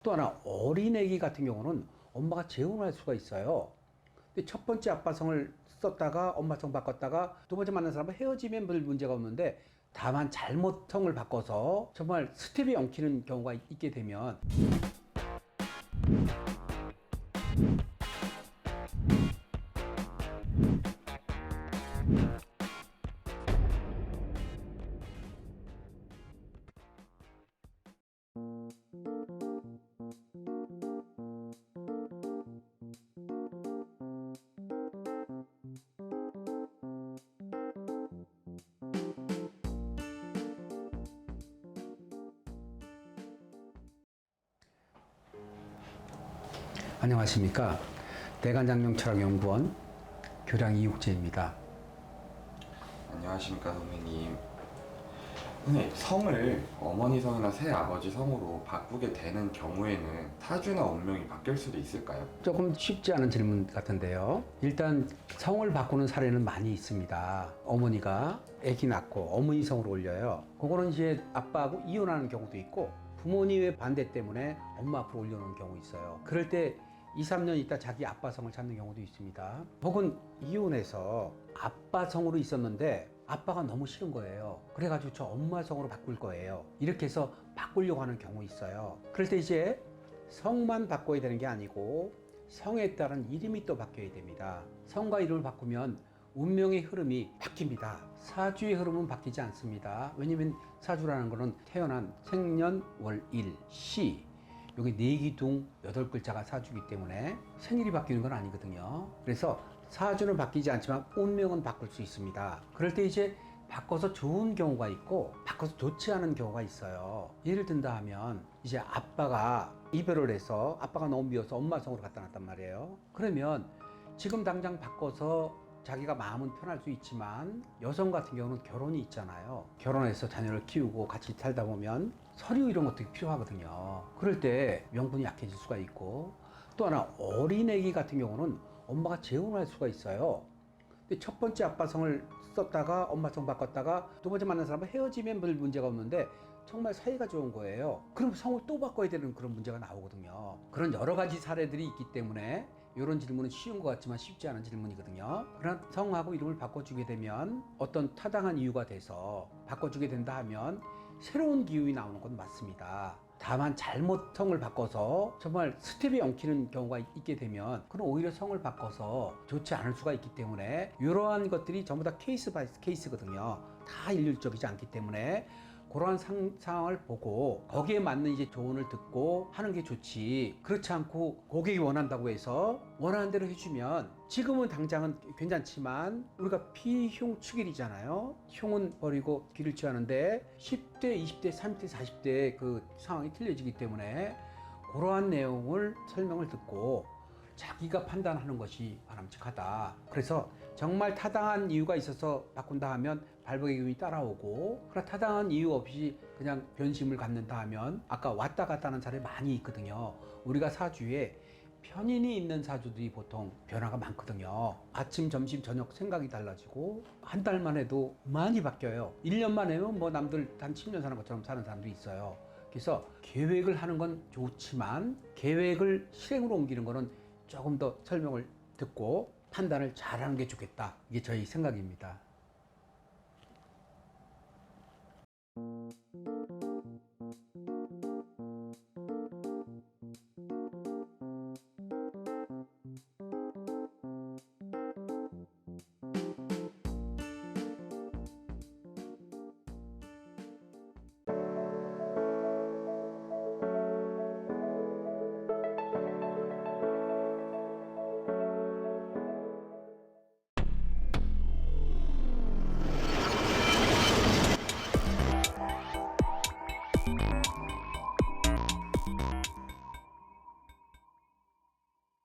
또 하나 어린애기 같은 경우는 엄마가 재혼할 수가 있어요. 근데 첫 번째 아빠성을 썼다가 엄마성 바꿨다가 두 번째 만난 사람은 헤어지면 별 문제가 없는데 다만 잘못 성을 바꿔서 정말 스텝이 엉키는 경우가 있게 되면 안녕하십니까. 대간장명철학연구원 교량 이육재입니다. 안녕하십니까 선생님. 선생님, 성을 어머니 성이나 새아버지 성으로 바꾸게 되는 경우에는 사주나 운명이 바뀔 수도 있을까요? 조금 쉽지 않은 질문 같은데요. 일단 성을 바꾸는 사례는 많이 있습니다. 어머니가 아기 낳고 어머니 성으로 올려요. 그거는 이제 아빠하고 이혼하는 경우도 있고 부모님의 반대 때문에 엄마 앞으로 올려놓은 경우 있어요. 그럴 때 2, 3년 있다 자기 아빠 성을 찾는 경우도 있습니다. 혹은 이혼해서 아빠 성으로 있었는데 아빠가 너무 싫은 거예요. 그래가지고 저 엄마 성으로 바꿀 거예요. 이렇게 해서 바꾸려고 하는 경우 있어요. 그럴 때 이제 성만 바꿔야 되는 게 아니고 성에 따른 이름이 또 바뀌어야 됩니다. 성과 이름을 바꾸면 운명의 흐름이 바뀝니다. 사주의 흐름은 바뀌지 않습니다. 왜냐면 사주라는 거는 태어난 생년 월일 시 여기 네기둥 8글자가 사주이기 때문에 생일이 바뀌는 건 아니거든요. 그래서 사주는 바뀌지 않지만 운명은 바꿀 수 있습니다. 그럴 때 이제 바꿔서 좋은 경우가 있고 바꿔서 좋지 않은 경우가 있어요. 예를 든다 하면 이제 아빠가 이별을 해서 아빠가 너무 미워서 엄마 성으로 갖다 놨단 말이에요. 그러면 지금 당장 바꿔서 자기가 마음은 편할 수 있지만 여성 같은 경우는 결혼이 있잖아요. 결혼해서 자녀를 키우고 같이 살다 보면 서류 이런 것도 필요하거든요. 그럴 때 명분이 약해질 수가 있고 또 하나 어린애기 같은 경우는 엄마가 재혼할 수가 있어요. 근데 첫 번째 아빠성을 썼다가 엄마성 바꿨다가 두 번째 만난 사람은 헤어지면 별 문제가 없는데 정말 사이가 좋은 거예요. 그럼 성을 또 바꿔야 되는 그런 문제가 나오거든요. 그런 여러 가지 사례들이 있기 때문에 이런 질문은 쉬운 것 같지만 쉽지 않은 질문이거든요. 그런 성하고 이름을 바꿔주게 되면 어떤 타당한 이유가 돼서 바꿔주게 된다 하면 새로운 기운이 나오는 건 맞습니다. 다만 잘못 성을 바꿔서 정말 스텝이 엉키는 경우가 있게 되면 그럼 오히려 성을 바꿔서 좋지 않을 수가 있기 때문에 이러한 것들이 전부 다 케이스 바이 케이스거든요. 다 일률적이지 않기 때문에 그러한 상황을 보고 거기에 맞는 이제 조언을 듣고 하는 게 좋지. 그렇지 않고 고객이 원한다고 해서 원하는 대로 해주면 지금은 당장은 괜찮지만 우리가 피흉축일이잖아요. 흉은 버리고 기를 취하는데 10대, 20대, 30대, 40대 그 상황이 틀려지기 때문에 그러한 내용을 설명을 듣고 자기가 판단하는 것이 바람직하다. 그래서 정말 타당한 이유가 있어서 바꾼다 하면 발복의 기운이 따라오고 그러나 타당한 이유 없이 그냥 변심을 갖는다 하면 아까 왔다 갔다 하는 사람이 많이 있거든요. 우리가 사주에 편인이 있는 사주들이 보통 변화가 많거든요. 아침, 점심, 저녁 생각이 달라지고 한 달만 해도 많이 바뀌어요. 1년만 해면 뭐 남들 한 10년 사는 것처럼 사는 사람도 있어요. 그래서 계획을 하는 건 좋지만 계획을 실행으로 옮기는 거는 조금 더 설명을 듣고 판단을 잘하는 게 좋겠다. 이게 저희 생각입니다.